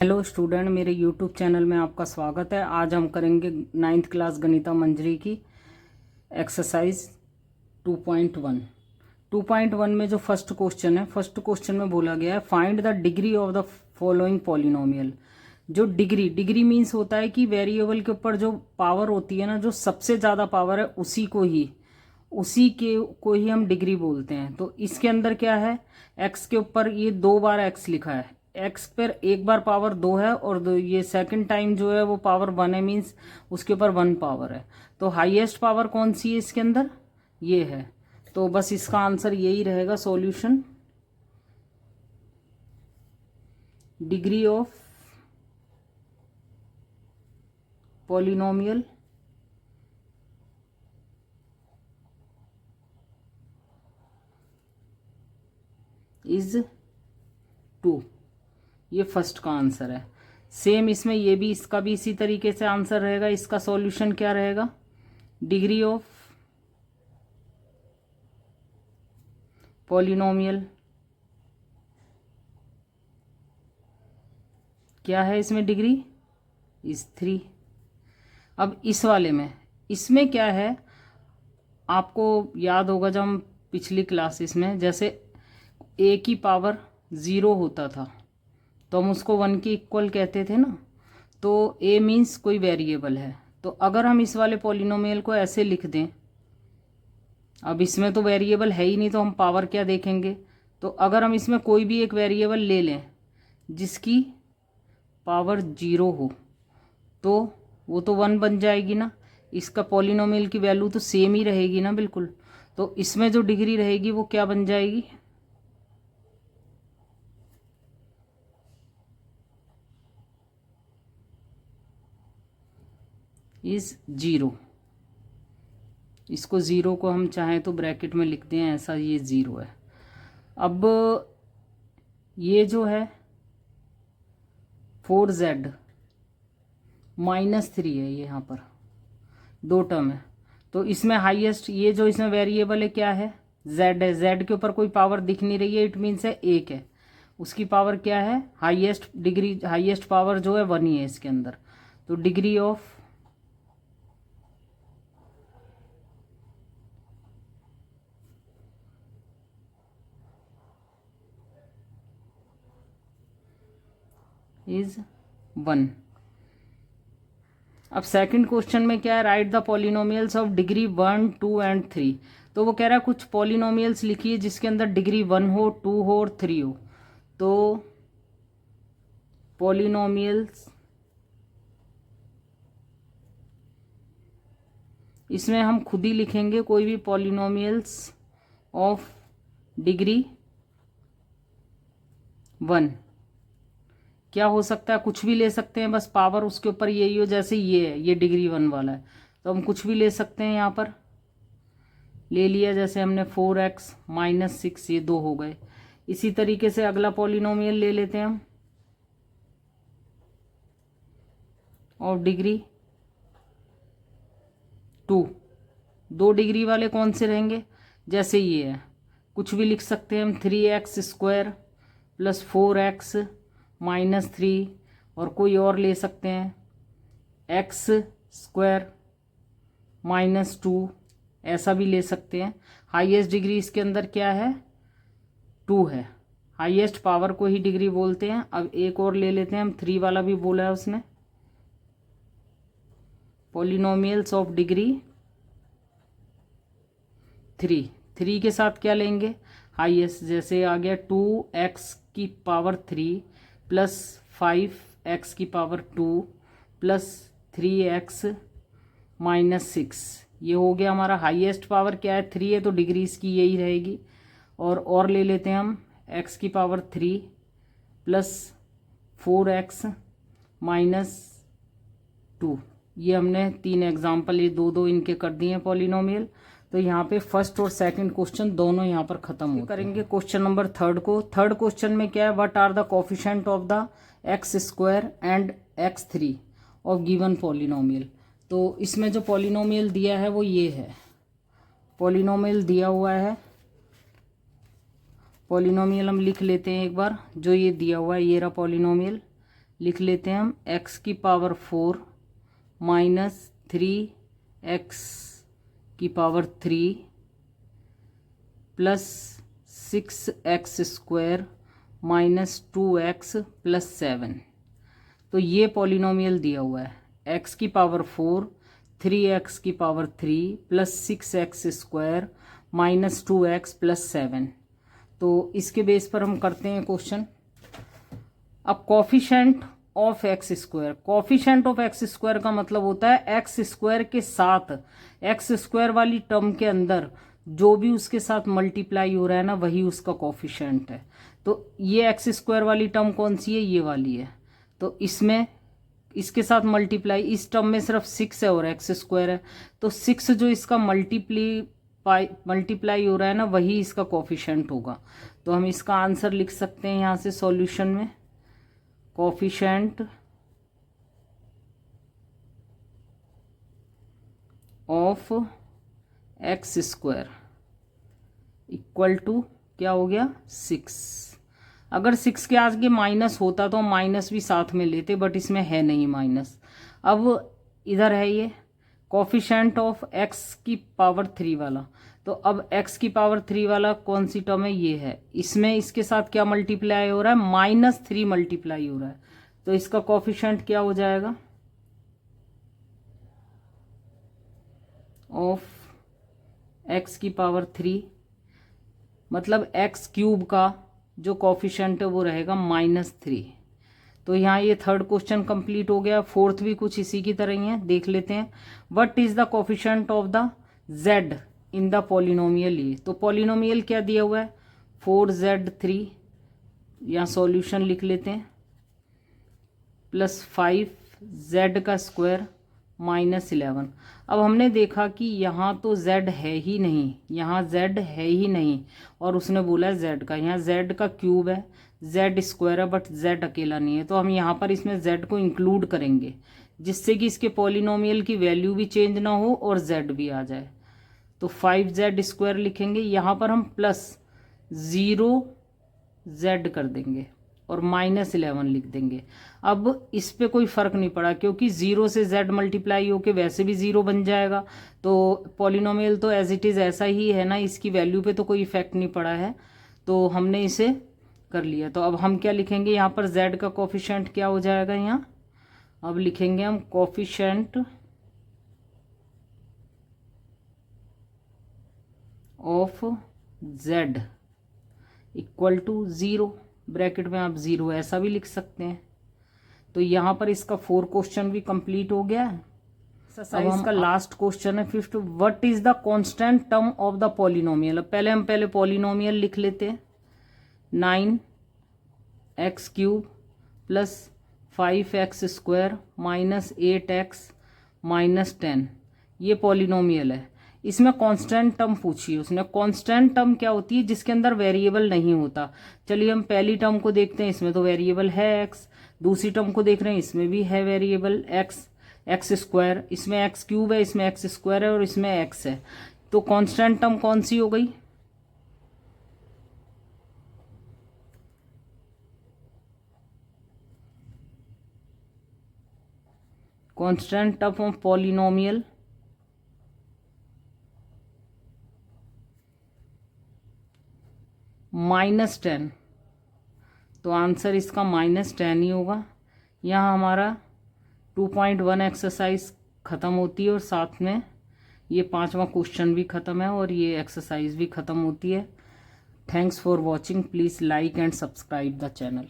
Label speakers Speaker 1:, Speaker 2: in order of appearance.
Speaker 1: Hello student, मेरे YouTube channel में आपका स्वागत है। आज हम करेंगे 9th क्लास गणिता मंजरी की एक्सरसाइज 2.1। 2.1 में जो फर्स्ट क्वेश्चन है, फर्स्ट क्वेश्चन में बोला गया है find the degree of the following polynomial. जो डिग्री मीन्स होता है कि वेरिएबल के ऊपर जो पावर होती है ना, जो सबसे ज़्यादा पावर है उसी को ही हम डिग्री बोलते हैं। तो इसके अंदर क्या है, एक्स के ऊपर ये 2 बार एक्स लिखा है, एक्स पर एक बार पावर 2 है और ये सेकंड टाइम जो है वो पावर 1 है, मीन्स उसके ऊपर 1 पावर है। तो हाईएस्ट पावर कौन सी है इसके अंदर, ये है। तो बस इसका आंसर यही रहेगा solution, degree of polynomial is 2। ये फर्स्ट का आंसर है। सेम इसमें ये भी, इसका भी इसी तरीके से आंसर रहेगा। इसका सॉल्यूशन क्या रहेगा, डिग्री ऑफ पॉलिनोमियल क्या है, इसमें डिग्री इज 3। अब इस वाले में, इसमें क्या है, आपको याद होगा जब हम पिछली क्लासेस में जैसे ए की पावर 0 होता था तो हम उसको 1 के इक्वल कहते थे ना। तो ए मीन्स कोई वेरिएबल है। तो अगर हम इस वाले पॉलिनोमियल को ऐसे लिख दें, अब इसमें तो वेरिएबल है ही नहीं तो हम पावर क्या देखेंगे। तो अगर हम इसमें कोई भी एक वेरिएबल ले लें जिसकी पावर 0 हो तो वो तो 1 बन जाएगी ना। इसका पॉलिनोमियल की वैल्यू तो सेम ही रहेगी ना, बिल्कुल। तो इसमें जो डिग्री रहेगी वो क्या बन जाएगी, इज 0। इसको 0 को हम चाहें तो ब्रैकेट में लिख दें ऐसा, ये 0 है। अब ये जो है 4z -3 है, ये यहाँ पर 2 टर्म है। तो इसमें हाईएस्ट, ये जो इसमें वेरिएबल है क्या है, z है। z के ऊपर कोई पावर दिख नहीं रही है, इट मीन्स है 1 है। उसकी पावर क्या है, हाईएस्ट डिग्री, हाईएस्ट पावर जो है 1 ही है इसके अंदर। तो डिग्री ऑफ इज 1। अब सेकंड क्वेश्चन में क्या है, right the polynomials of degree 1, 2 and 3। तो वो कह रहा है कुछ पॉलिनोमियल्स लिखिए जिसके अंदर डिग्री 1 हो, 2 हो और 3 हो। तो पॉलिनोमियल्स, इसमें हम खुद ही लिखेंगे कोई भी पॉलिनोमियल्स ऑफ डिग्री 1। क्या हो सकता है, कुछ भी ले सकते हैं, बस पावर उसके ऊपर यही हो। जैसे ये है, ये डिग्री 1 वाला है तो हम कुछ भी ले सकते हैं। यहाँ पर ले लिया, जैसे हमने 4x -6, ये 2 हो गए। इसी तरीके से अगला पॉलिनोमियल ले लेते हैं हम, और डिग्री 2। 2 डिग्री वाले कौन से रहेंगे, जैसे ये है, कुछ भी लिख सकते हैं हम, 3x² + 4x -3, और कोई और ले सकते हैं x² -2, ऐसा भी ले सकते हैं। हाईएस्ट डिग्री इसके अंदर क्या है, 2 है। हाईएस्ट पावर को ही डिग्री बोलते हैं। अब एक और ले लेते हैं हम, 3 वाला भी बोला है उसने, पॉलिनोमियल्स ऑफ डिग्री 3। 3 के साथ क्या लेंगे, हाईएस्ट, जैसे आ गया 2x की पावर 3 + 5x की पावर 2 + 3x -6, ये हो गया हमारा हाईएस्ट पावर। क्या है, 3 है तो डिग्री इसकी यही रहेगी। और ले लेते हैं हम x की पावर 3 + 4x -2। ये हमने 3 एग्जाम्पल, ये 2 इनके कर दिए हैं पॉलिनोमियल। तो यहाँ पे फर्स्ट और सेकंड क्वेश्चन दोनों यहाँ पर खत्म होते करेंगे। क्वेश्चन नंबर थर्ड को, थर्ड क्वेश्चन में क्या है, what are the coefficient of the x² and x3 of given polynomial. तो इसमें जो पॉलिनोमियल दिया है वो ये है, पॉलिनोमियल दिया हुआ है। पॉलिनोमियल हम लिख लेते हैं एक बार, जो ये दिया हुआ है, ये रहा पॉलिनोमियल। लिख लेते हैं हम x की पावर 4 माइनस 3x की power 3 plus 6x square minus 2x plus 7। तो ये पॉलिनोमियल दिया हुआ है x की पावर 4, 3x की power 3 plus 6x square minus 2x plus 7। तो इसके बेस पर हम करते हैं क्वेश्चन। अब coefficient of x square, coefficient of x square का मतलब होता है एक्स स्क्वायर के साथ, एक्स स्क्वायर वाली टर्म के अंदर जो भी उसके साथ मल्टीप्लाई हो रहा है ना, वही उसका कॉफिशेंट है। तो ये एक्स स्क्वायर वाली टर्म कौन सी है? ये वाली है। तो इसमें इसके साथ मल्टीप्लाई, इस टर्म में सिर्फ 6 है और एक्स स्क्वायर है, तो 6 जो इसका मल्टीप्लाई हो रहा है ना, वही इसका कॉफिशेंट होगा। तो हम इसका आंसर लिख सकते हैं यहाँ से सॉल्यूशन में, coefficient of x square equal to क्या हो गया? 6। अगर 6 के आगे माइनस होता तो हम माइनस भी साथ में लेते, बट इसमें है नहीं माइनस। अब इधर है ये कोफिशिएंट ऑफ एक्स की पावर 3 वाला, तो अब x की पावर 3 वाला कौन सी टर्म है? ये है। इसमें इसके साथ क्या मल्टीप्लाई हो रहा है? -3 मल्टीप्लाई हो रहा है। तो इसका कोफिशिएंट क्या हो जाएगा? ऑफ x की पावर 3, मतलब x क्यूब का जो कोफिशिएंट है वो रहेगा -3। तो यहाँ ये थर्ड क्वेश्चन कंप्लीट हो गया। फोर्थ भी कुछ इसी की तरह ही है, देख लेते हैं। What is the coefficient of the z in the polynomial? ये तो पॉलिनोमियल क्या दिया हुआ है? 4z3, यहाँ सॉल्यूशन लिख लेते हैं, प्लस 5z का स्क्वायर माइनस 11। अब हमने देखा कि यहाँ तो z है ही नहीं, यहाँ z है ही नहीं, और उसने बोला है z का, यहाँ z का क्यूब है, z स्क्वायर है, बट z अकेला नहीं है। तो हम यहाँ पर इसमें z को इंक्लूड करेंगे, जिससे कि इसके पॉलिनोमियल की वैल्यू भी चेंज ना हो और z भी आ जाए। तो 5z स्क्वायर लिखेंगे, यहाँ पर हम प्लस 0z कर देंगे और -11 लिख देंगे। अब इस पे कोई फ़र्क नहीं पड़ा, क्योंकि 0 से z मल्टीप्लाई होके वैसे भी 0 बन जाएगा। तो पॉलिनोमियल तो एज इट इज़ ऐसा ही है ना, इसकी वैल्यू पे तो कोई इफेक्ट नहीं पड़ा है, तो हमने इसे कर लिया। तो अब हम क्या लिखेंगे यहाँ पर? z का कोफिशिएंट क्या हो जाएगा यहाँ? अब लिखेंगे हम coefficient of z equal to 0, bracket में आप 0 ऐसा भी लिख सकते हैं। तो यहाँ पर इसका 4 क्वेश्चन भी कंप्लीट हो गया है। एक्सरसाइज का लास्ट क्वेश्चन है 5th। What is the constant term of the polynomial? पहले हम पॉलिनोमियल लिख लेते हैं। 9x cube plus 5x square minus 8x minus 10, ये पॉलिनोमियल है। इसमें कांस्टेंट टर्म पूछी है उसने। कांस्टेंट टर्म क्या होती है? जिसके अंदर वेरिएबल नहीं होता। चलिए हम पहली टर्म को देखते हैं, इसमें तो वेरिएबल है x। दूसरी टर्म को देख रहे हैं, इसमें भी है वेरिएबल x स्क्वायर, इसमें x क्यूब है, इसमें x स्क्वायर है और इसमें x है। तो कांस्टेंट टर्म कौन सी हो गई? Constant term of polynomial -10। तो आंसर इसका -10 ही होगा। यहाँ हमारा 2.1 एक्सरसाइज ख़त्म होती है और साथ में ये 5वां क्वेश्चन भी ख़त्म है और ये एक्सरसाइज भी ख़त्म होती है। Thanks for watching. Please like and subscribe the channel.